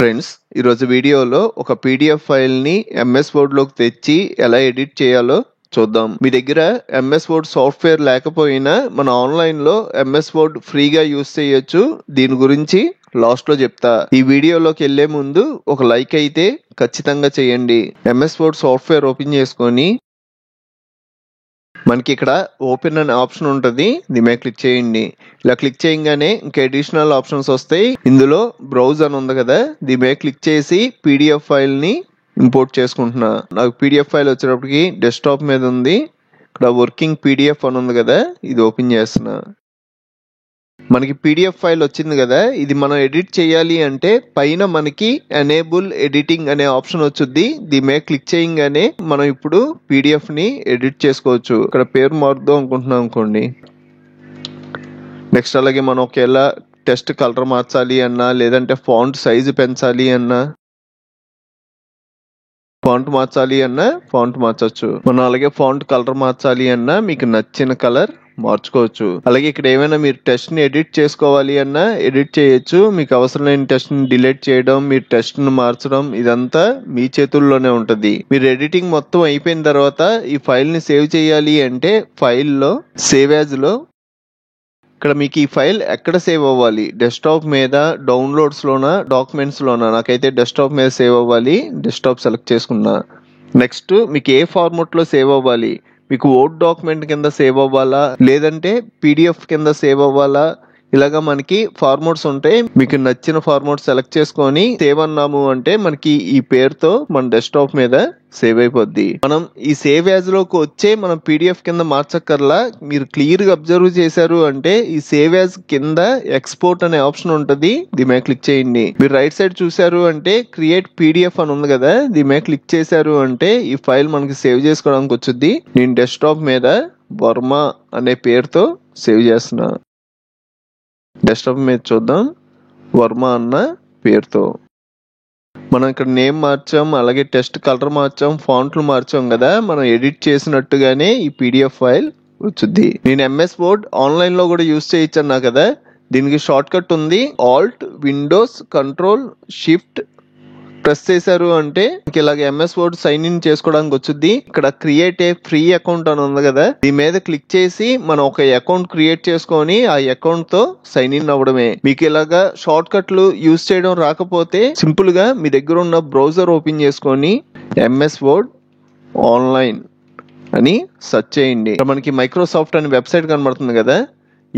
Friends, ఈరోజు వీడియోలో ఒక పీడిఎఫ్ ఫైల్ని ఎంఎస్ వర్డ్లోకి తెచ్చి ఎలా ఎడిట్ చేయాలో చూద్దాం. మీ దగ్గర ఎంఎస్ వర్డ్ సాఫ్ట్వేర్ లేకపోయినా మన ఆన్లైన్లో ఎంఎస్ వర్డ్ ఫ్రీగా యూజ్ చేయొచ్చు. దీని గురించి లాస్ట్లో చెప్తా. ఈ వీడియోలోకి వెళ్లే ముందు ఒక లైక్ అయితే ఖచ్చితంగా చేయండి. ఎంఎస్ వర్డ్ సాఫ్ట్వేర్ ఓపెన్ చేసుకొని మనకి ఇక్కడ ఓపెన్ అనే ఆప్షన్ ఉంటుంది, దీని మీద క్లిక్ చేయండి. ఇలా క్లిక్ చేయగానే ఇంకా అడిషనల్ ఆప్షన్స్ వస్తాయి. ఇందులో బ్రౌజ్ అని ఉంది కదా, దీని మీద క్లిక్ చేసి పీడిఎఫ్ ఫైల్ ని ఇంపోర్ట్ చేసుకుంటున్నా. నాకు పీడిఎఫ్ ఫైల్ వచ్చేటప్పటికి డెస్క్టాప్ మీద ఉంది. ఇక్కడ వర్కింగ్ పీడిఎఫ్ అని ఉంది కదా, ఇది ఓపెన్ చేస్తున్నా. మనకి పీడిఎఫ్ ఫైల్ వచ్చింది కదా, ఇది మనం ఎడిట్ చేయాలి అంటే పైన మనకి ఎనేబుల్ ఎడిటింగ్ అనే ఆప్షన్ వచ్చుద్ది. దీని మీద క్లిక్ చేయగానే మనం ఇప్పుడు పీడిఎఫ్ ని ఎడిట్ చేసుకోవచ్చు. ఇక్కడ పేరు మారుద్దాం అనుకుంటున్నాం అనుకోండి. నెక్స్ట్ అలాగే మనం ఒకవేళ టెక్స్ట్ కలర్ మార్చాలి అన్నా, లేదంటే ఫాంట్ సైజు పెంచాలి అన్నా, ఫాంట్ మార్చాలి అన్నా ఫాంట్ మార్చొచ్చు. మనం అలాగే ఫాంట్ కలర్ మార్చాలి అన్నా మీకు నచ్చిన కలర్ మార్చుకోవచ్చు. అలాగే ఇక్కడ ఏమైనా మీరు టెక్స్ట్ ని ఎడిట్ చేసుకోవాలి అన్నా ఎడిట్ చేయొచ్చు. మీకు అవసరం లేని టెక్స్ట్ ని డిలీట్ చేయడం, మీరు టెక్స్ట్ ని మార్చడం ఇదంతా మీ చేతుల్లోనే ఉంటది. మీరు ఎడిటింగ్ మొత్తం అయిపోయిన తర్వాత ఈ ఫైల్ ని సేవ్ చేయాలి అంటే ఫైల్లో సేవ్ యాజ్ లో ఇక్కడ మీకు ఈ ఫైల్ ఎక్కడ సేవ్ అవ్వాలి, డెస్క్టాప్ మీద, డౌన్లోడ్స్ లోనా, డాక్యుమెంట్స్ లోనా? నాకైతే డెస్క్టాప్ మీద సేవ్ అవ్వాలి. డెస్క్టాప్ సెలెక్ట్ చేసుకున్నా. నెక్స్ట్ మీకు ఏ ఫార్మాట్ లో సేవ్ అవ్వాలి, మీకు వర్డ్ డాక్యుమెంట్ కింద సేవ్ అవ్వాలా, లేదంటే పీడిఎఫ్ కింద సేవ్ అవ్వాలా, ఇలాగా మనకి ఫార్మాట్స్ ఉంటాయి. మీకు నచ్చిన ఫార్మాట్ సెలెక్ట్ చేసుకొని సేవ్ అన్నాము అంటే మనకి ఈ పేరుతో మన డెస్క్టాప్ మీద సేవ్ అయిపోద్ది. మనం ఈ సేవ్ యాజ్ లోకి వచ్చే మనం పీడిఎఫ్ కింద మార్చక్కర్లా. మీరు క్లియర్ గా అబ్జర్వ్ చేశారు అంటే ఈ సేవ్ యాజ్ కింద ఎక్స్పోర్ట్ అనే ఆప్షన్ ఉంటది, దీని మీద క్లిక్ చేయండి. మీరు రైట్ సైడ్ చూసారు అంటే క్రియేట్ పీడిఎఫ్ అని ఉంది కదా, దీని మీద క్లిక్ చేశారు అంటే ఈ ఫైల్ మనకి సేవ్ చేసుకోవడానికి వచ్చుద్ది. నేను డెస్క్టాప్ మీద వర్మ అనే పేరుతో సేవ్ చేస్తున్నా. డెస్క్టాప్ మీద చూద్దాం, వర్మ అన్న పేరుతో. మనం ఇక్కడ నేమ్ మార్చాం, అలాగే టెక్స్ట్ కలర్ మార్చాం, ఫాంట్లు మార్చాం కదా, మనం ఎడిట్ చేసినట్టుగానే ఈ పీడిఎఫ్ ఫైల్ వచ్చుద్ది. నేను ఎంఎస్ వర్డ్ ఆన్లైన్ లో కూడా యూజ్ చేయొచ్చు అన్నా కదా, దీనికి షార్ట్ కట్ ఉంది. Alt Windows control shift press చేశారు అంటే ఇలాగ ఎంఎస్ వర్డ్ సైన్ ఇన్ చేసుకోవడానికి వచ్చుద్ది. ఇక్కడ క్రియేట్ ఏ ఫ్రీ అకౌంట్ అని ఉంది కదా, దీని మీద క్లిక్ చేసి మనం ఒక అకౌంట్ క్రియేట్ చేసుకొని ఆ అకౌంట్ తో సైన్ ఇన్ అవ్వడమే. మీకు ఇలాగా షార్ట్ కట్లు యూజ్ చేయడం రాకపోతే సింపుల్ గా మీ దగ్గర ఉన్న బ్రౌజర్ ఓపెన్ చేసుకొని ఎంఎస్ వర్డ్ ఆన్లైన్ అని సెర్చ్ చేయండి. మనకి మైక్రోసాఫ్ట్ అనే వెబ్సైట్ కనబడుతుంది కదా,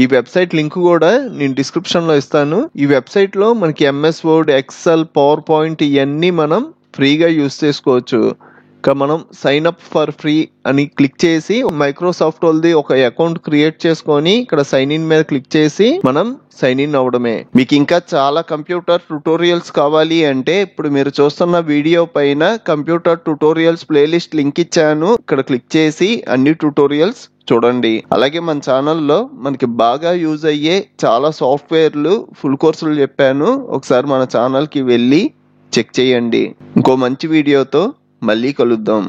ఈ వెబ్సైట్ లింక్ కూడా నేను డిస్క్రిప్షన్ లో ఇస్తాను. ఈ వెబ్సైట్ లో మనకి MS word, excel, power point ఇవన్నీ మనం ఫ్రీగా యూజ్ చేసుకోవచ్చు. ఇక మనం సైన్ అప్ ఫర్ ఫ్రీ అని క్లిక్ చేసి మైక్రోసాఫ్ట్ వాళ్ళది ఒక అకౌంట్ క్రియేట్ చేసుకొని ఇక్కడ సైన్ ఇన్ మీద క్లిక్ చేసి మనం సైన్ ఇన్ అవడమే. మీకు ఇంకా చాలా కంప్యూటర్ ట్యుటోరియల్స్ కావాలి అంటే ఇప్పుడు మీరు చూస్తున్న వీడియో పైన కంప్యూటర్ ట్యుటోరియల్స్ ప్లేలిస్ట్ లింక్ ఇచ్చాను, ఇక్కడ క్లిక్ చేసి అన్ని ట్యుటోరియల్స్ చూడండి. అలాగే మన ఛానల్లో మనకి బాగా యూజ్ అయ్యే చాలా సాఫ్ట్వేర్లు ఫుల్ కోర్సులు చెప్పాను, ఒకసారి మన ఛానల్ కి వెళ్ళి చెక్ చేయండి. ఇంకో మంచి వీడియోతో మళ్ళీ కలుద్దాం.